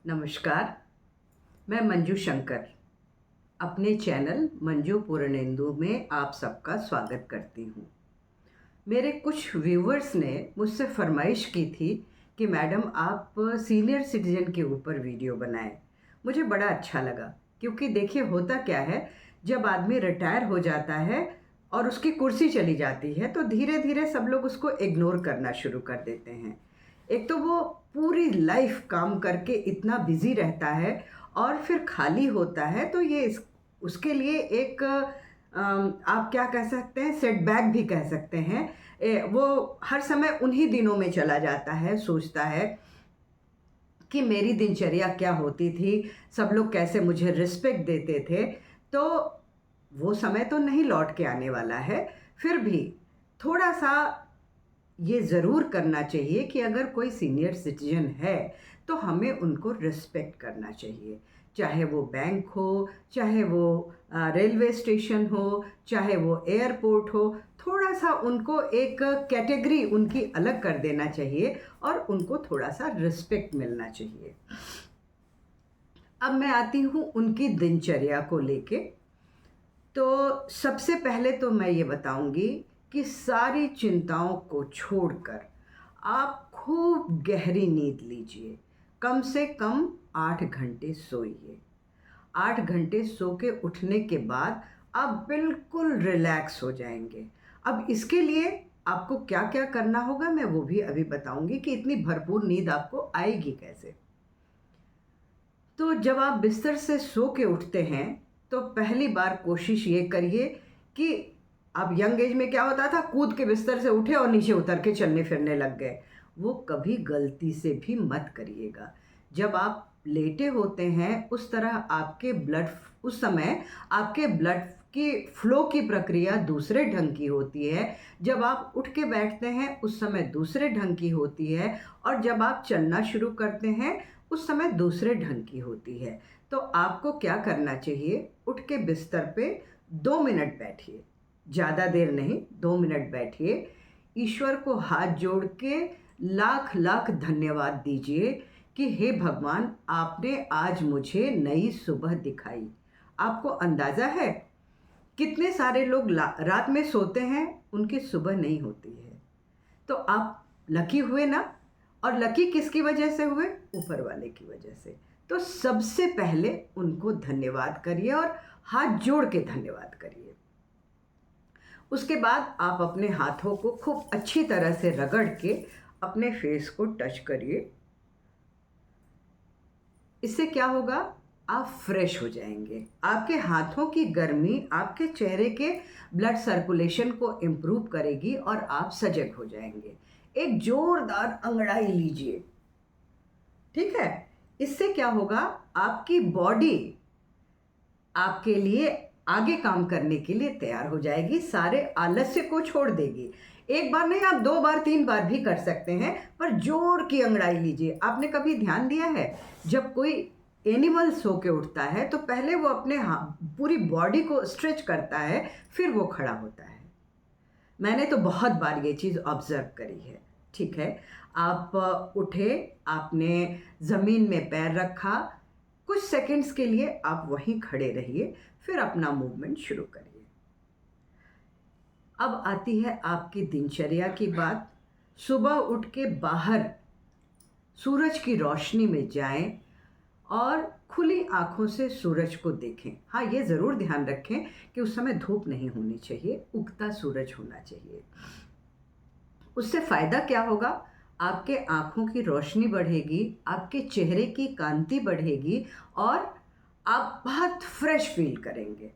नमस्कार। मैं मंजू शंकर अपने चैनल मंजू पूर्णेंदु में आप सबका स्वागत करती हूँ। मेरे कुछ व्यूवर्स ने मुझसे फरमाइश की थी कि मैडम आप सीनियर सिटीजन के ऊपर वीडियो बनाएं। मुझे बड़ा अच्छा लगा, क्योंकि देखिए होता क्या है, जब आदमी रिटायर हो जाता है और उसकी कुर्सी चली जाती है तो धीरे धीरे सब लोग उसको इग्नोर करना शुरू कर देते हैं। एक तो वो पूरी लाइफ काम करके इतना बिजी रहता है और फिर खाली होता है, तो ये उसके लिए एक आप क्या कह सकते हैं, सेटबैक भी कह सकते हैं। वो हर समय उन्हीं दिनों में चला जाता है, सोचता है कि मेरी दिनचर्या क्या होती थी, सब लोग कैसे मुझे रिस्पेक्ट देते थे। तो वो समय तो नहीं लौट के आने वाला है। फिर भी थोड़ा सा ये ज़रूर करना चाहिए कि अगर कोई सीनियर सिटीजन है तो हमें उनको रिस्पेक्ट करना चाहिए, चाहे वो बैंक हो, चाहे वो रेलवे स्टेशन हो, चाहे वो एयरपोर्ट हो। थोड़ा सा उनको एक कैटेगरी उनकी अलग कर देना चाहिए और उनको थोड़ा सा रिस्पेक्ट मिलना चाहिए। अब मैं आती हूँ उनकी दिनचर्या को लेके। तो सबसे पहले तो मैं ये बताऊंगी कि सारी चिंताओं को छोड़कर आप खूब गहरी नींद लीजिए। कम से कम 8 घंटे सोइए। 8 घंटे सो के उठने के बाद आप बिल्कुल रिलैक्स हो जाएंगे। अब इसके लिए आपको क्या क्या करना होगा मैं वो भी अभी बताऊंगी कि इतनी भरपूर नींद आपको आएगी कैसे। तो जब आप बिस्तर से सो के उठते हैं तो पहली बार कोशिश ये करिए कि आप यंग एज में क्या होता था, कूद के बिस्तर से उठे और नीचे उतर के चलने फिरने लग गए। वो कभी गलती से भी मत करिएगा। जब आप लेटे होते हैं उस समय आपके ब्लड की फ्लो की प्रक्रिया दूसरे ढंग की होती है। जब आप उठ के बैठते हैं उस समय दूसरे ढंग की होती है, और जब आप चलना शुरू करते हैं उस समय दूसरे ढंग की होती है। तो आपको क्या करना चाहिए, उठ के बिस्तर पे 2 मिनट बैठिए, ज़्यादा देर नहीं, 2 मिनट बैठिए। ईश्वर को हाथ जोड़ के लाख लाख धन्यवाद दीजिए कि हे भगवान, आपने आज मुझे नई सुबह दिखाई। आपको अंदाज़ा है कितने सारे लोग रात में सोते हैं, उनकी सुबह नहीं होती है। तो आप लकी हुए ना। और लकी किसकी वजह से हुए? ऊपर वाले की वजह से। तो सबसे पहले उनको धन्यवाद करिए और हाथ जोड़ के धन्यवाद करिए। उसके बाद आप अपने हाथों को खूब अच्छी तरह से रगड़ के अपने फेस को टच करिए। इससे क्या होगा, आप फ्रेश हो जाएंगे। आपके हाथों की गर्मी आपके चेहरे के ब्लड सर्कुलेशन को इम्प्रूव करेगी और आप सजग हो जाएंगे। एक जोरदार अंगड़ाई लीजिए, ठीक है। इससे क्या होगा, आपकी बॉडी आपके लिए आगे काम करने के लिए तैयार हो जाएगी, सारे आलस्य को छोड़ देगी। एक बार नहीं, आप 2 बार 3 बार भी कर सकते हैं, पर जोर की अंगड़ाई लीजिए। आपने कभी ध्यान दिया है, जब कोई एनिमल सो के उठता है तो पहले वो अपने पूरी बॉडी को स्ट्रेच करता है, फिर वो खड़ा होता है। मैंने तो बहुत बार ये चीज़ ऑब्जर्व करी है, ठीक है। आप उठे, आपने ज़मीन में पैर रखा, कुछ सेकंड्स के लिए आप वहीं खड़े रहिए, फिर अपना मूवमेंट शुरू करिए। अब आती है आपकी दिनचर्या की बात। सुबह उठ के बाहर सूरज की रोशनी में जाएं और खुली आंखों से सूरज को देखें। हाँ, ये ज़रूर ध्यान रखें कि उस समय धूप नहीं होनी चाहिए, उगता सूरज होना चाहिए। उससे फ़ायदा क्या होगा, आपके आँखों की रोशनी बढ़ेगी, आपके चेहरे की कांति बढ़ेगी और आप बहुत फ्रेश फील करेंगे।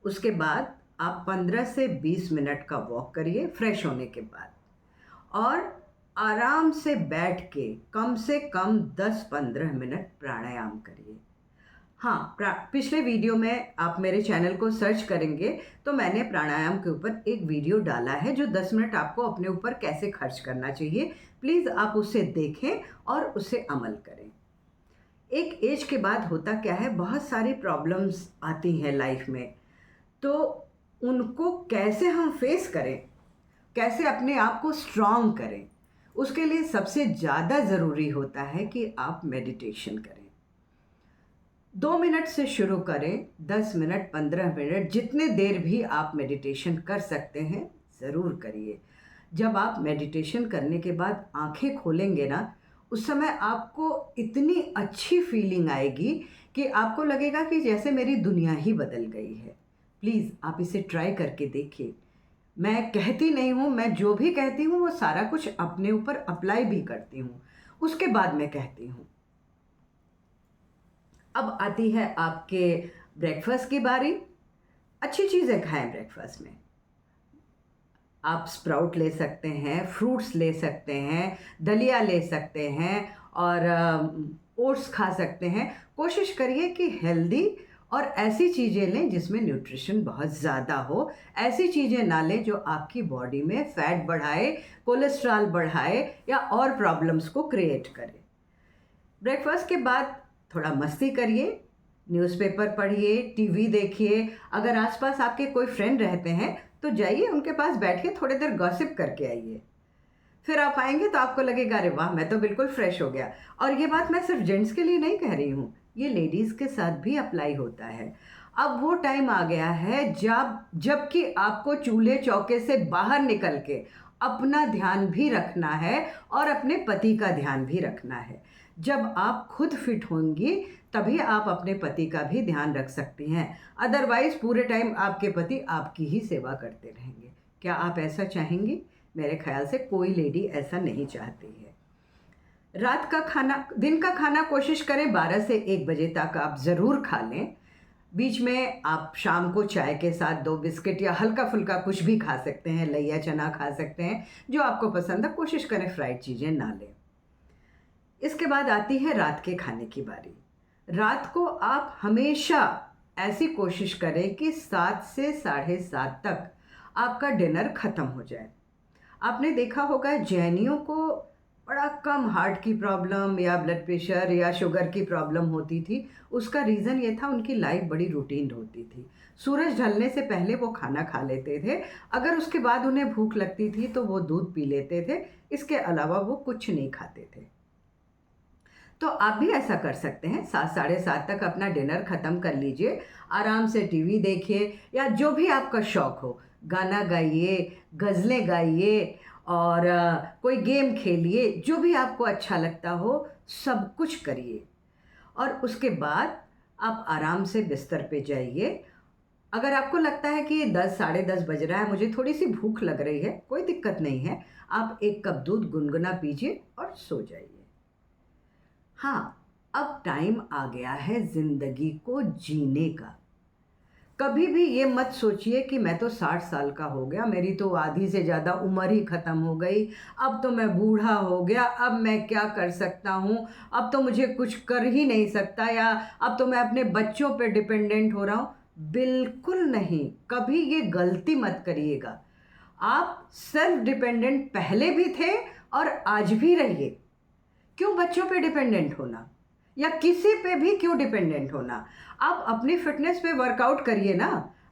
उसके बाद आप 15 से 20 मिनट का वॉक करिए फ्रेश होने के बाद, और आराम से बैठ के कम से कम 10-15 मिनट प्राणायाम करिए। हाँ, पिछले वीडियो में आप मेरे चैनल को सर्च करेंगे तो मैंने प्राणायाम के ऊपर एक वीडियो डाला है, जो 10 मिनट आपको अपने ऊपर कैसे खर्च करना चाहिए। प्लीज़ आप उसे देखें और उसे अमल करें। एक एज के बाद होता क्या है, बहुत सारी प्रॉब्लम्स आती हैं लाइफ में, तो उनको कैसे हम फेस करें, कैसे अपने आप को स्ट्रांग करें, उसके लिए सबसे ज़्यादा ज़रूरी होता है कि आप मेडिटेशन करें। 2 मिनट से शुरू करें, 10 मिनट, 15 मिनट, जितने देर भी आप मेडिटेशन कर सकते हैं ज़रूर करिए। जब आप मेडिटेशन करने के बाद आंखें खोलेंगे ना, उस समय आपको इतनी अच्छी फीलिंग आएगी कि आपको लगेगा कि जैसे मेरी दुनिया ही बदल गई है। प्लीज़ आप इसे ट्राई करके देखिए। मैं कहती नहीं हूँ, मैं जो भी कहती हूँ वो सारा कुछ अपने ऊपर अप्लाई भी करती हूँ, उसके बाद मैं कहती हूँ। अब आती है आपके ब्रेकफास्ट की बारी। अच्छी चीज़ें खाएं ब्रेकफास्ट में। आप स्प्राउट ले सकते हैं, फ्रूट्स ले सकते हैं, दलिया ले सकते हैं और ओट्स खा सकते हैं। कोशिश करिए कि हेल्दी और ऐसी चीज़ें लें जिसमें न्यूट्रिशन बहुत ज़्यादा हो। ऐसी चीज़ें ना लें जो आपकी बॉडी में फैट बढ़ाए, कोलेस्ट्रॉल बढ़ाए या और प्रॉब्लम्स को क्रिएट करे। ब्रेकफास्ट के बाद थोड़ा मस्ती करिए, न्यूज़पेपर पढ़िए, टीवी देखिए। अगर आसपास आपके कोई फ्रेंड रहते हैं तो जाइए उनके पास बैठ के थोड़ी देर गॉसिप करके आइए। फिर आप आएंगे तो आपको लगेगा अरे वाह, मैं तो बिल्कुल फ्रेश हो गया। और ये बात मैं सिर्फ जेंट्स के लिए नहीं कह रही हूँ, ये लेडीज़ के साथ भी अप्लाई होता है। अब वो टाइम आ गया है जबकि आपको चूल्हे चौके से बाहर निकल के अपना ध्यान भी रखना है और अपने पति का ध्यान भी रखना है। जब आप खुद फिट होंगी तभी आप अपने पति का भी ध्यान रख सकती हैं। अदरवाइज पूरे टाइम आपके पति आपकी ही सेवा करते रहेंगे। क्या आप ऐसा चाहेंगी? मेरे ख्याल से कोई लेडी ऐसा नहीं चाहती है। रात का खाना, दिन का खाना कोशिश करें 12 से 1 बजे तक आप ज़रूर खा लें। बीच में आप शाम को चाय के साथ 2 बिस्किट या हल्का फुल्का कुछ भी खा सकते हैं, लैया चना खा सकते हैं, जो आपको पसंद है। कोशिश करें फ्राइड चीज़ें ना लें। इसके बाद आती है रात के खाने की बारी। रात को आप हमेशा ऐसी कोशिश करें कि 7 से 7:30 तक आपका डिनर ख़त्म हो जाए। आपने देखा होगा जैनियों को बड़ा कम हार्ट की प्रॉब्लम या ब्लड प्रेशर या शुगर की प्रॉब्लम होती थी। उसका रीज़न ये था उनकी लाइफ बड़ी रूटीन होती थी। सूरज ढलने से पहले वो खाना खा लेते थे। अगर उसके बाद उन्हें भूख लगती थी तो वो दूध पी लेते थे। इसके अलावा वो कुछ नहीं खाते थे। तो आप भी ऐसा कर सकते हैं, 7 साढ़े 7 तक अपना डिनर ख़त्म कर लीजिए। आराम से टीवी देखिए या जो भी आपका शौक़ हो, गाना गाइए, गज़लें गाइए और कोई गेम खेलिए। जो भी आपको अच्छा लगता हो सब कुछ करिए और उसके बाद आप आराम से बिस्तर पे जाइए। अगर आपको लगता है कि 10 साढ़े 10 बज रहा है, मुझे थोड़ी सी भूख लग रही है, कोई दिक्कत नहीं है। आप 1 कप दूध गुनगुना पीजिए और सो जाइए। हाँ, अब टाइम आ गया है ज़िंदगी को जीने का। कभी भी ये मत सोचिए कि मैं तो 60 साल का हो गया, मेरी तो आधी से ज़्यादा उम्र ही ख़त्म हो गई, अब तो मैं बूढ़ा हो गया, अब मैं क्या कर सकता हूँ, अब तो मुझे कुछ कर ही नहीं सकता, या अब तो मैं अपने बच्चों पे डिपेंडेंट हो रहा हूँ। बिल्कुल नहीं, कभी ये गलती मत करिएगा। आप सेल्फ डिपेंडेंट पहले भी थे और आज भी रहिए। क्यों बच्चों पे डिपेंडेंट होना या किसी पे भी क्यों डिपेंडेंट होना? आप अपनी फिटनेस पे वर्कआउट करिए ना,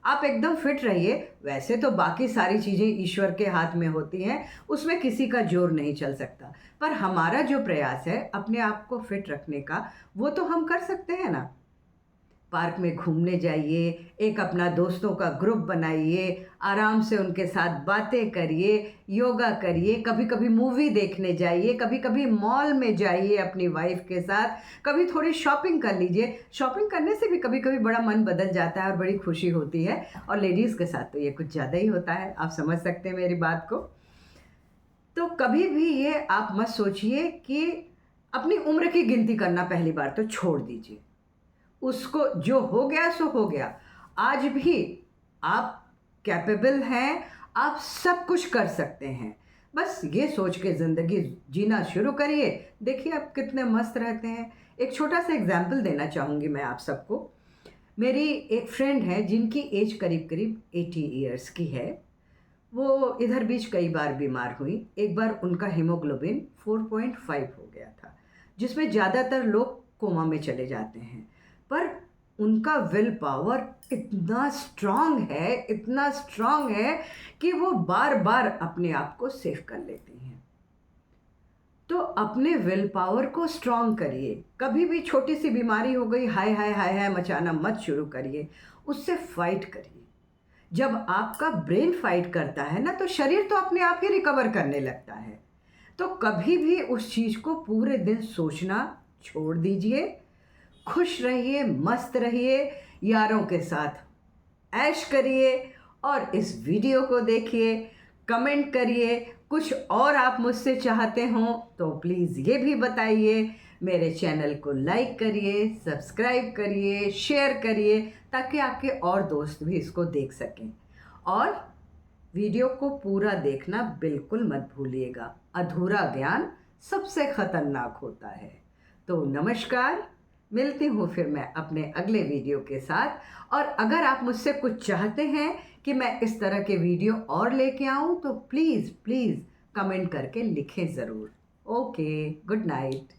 आप एकदम फिट रहिए। वैसे तो बाकी सारी चीज़ें ईश्वर के हाथ में होती हैं, उसमें किसी का जोर नहीं चल सकता, पर हमारा जो प्रयास है अपने आप को फिट रखने का, वो तो हम कर सकते हैं ना। पार्क में घूमने जाइए, एक अपना दोस्तों का ग्रुप बनाइए, आराम से उनके साथ बातें करिए, योगा करिए, कभी कभी मूवी देखने जाइए, कभी कभी मॉल में जाइए अपनी वाइफ के साथ, कभी थोड़ी शॉपिंग कर लीजिए। शॉपिंग करने से भी कभी कभी बड़ा मन बदल जाता है और बड़ी खुशी होती है, और लेडीज़ के साथ तो ये कुछ ज़्यादा ही होता है। आप समझ सकते हैं मेरी बात को। तो कभी भी ये आप मत सोचिए कि अपनी उम्र की गिनती करना पहली बार तो छोड़ दीजिए। उसको जो हो गया सो हो गया। आज भी आप कैपेबल हैं, आप सब कुछ कर सकते हैं। बस ये सोच के ज़िंदगी जीना शुरू करिए, देखिए आप कितने मस्त रहते हैं। एक छोटा सा एग्जाम्पल देना चाहूँगी मैं आप सबको। मेरी एक फ्रेंड है जिनकी एज करीब करीब 80 ईयर्स की है। वो इधर बीच कई बार बीमार हुई। एक बार उनका हीमोग्लोबिन 4.5 हो गया था, जिसमें ज़्यादातर लोग कोमा में चले जाते हैं, पर उनका विल पावर इतना स्ट्रांग है, इतना स्ट्रांग है कि वो बार बार अपने आप को सेव कर लेती हैं। तो अपने विल पावर को स्ट्रॉन्ग करिए। कभी भी छोटी सी बीमारी हो गई, हाय हाय हाय हाय मचाना मत शुरू करिए, उससे फाइट करिए। जब आपका ब्रेन फाइट करता है ना, तो शरीर तो अपने आप ही रिकवर करने लगता है। तो कभी भी उस चीज़ को पूरे दिन सोचना छोड़ दीजिए। खुश रहिए, मस्त रहिए, यारों के साथ ऐश करिए और इस वीडियो को देखिए, कमेंट करिए। कुछ और आप मुझसे चाहते हों तो प्लीज़ ये भी बताइए। मेरे चैनल को लाइक करिए, सब्सक्राइब करिए, शेयर करिए, ताकि आपके और दोस्त भी इसको देख सकें। और वीडियो को पूरा देखना बिल्कुल मत भूलिएगा। अधूरा ज्ञान सबसे खतरनाक होता है। तो नमस्कार, मिलती हूँ फिर मैं अपने अगले वीडियो के साथ। और अगर आप मुझसे कुछ चाहते हैं कि मैं इस तरह के वीडियो और लेके आऊँ तो प्लीज़ प्लीज़ कमेंट करके लिखें ज़रूर। Okay, good night.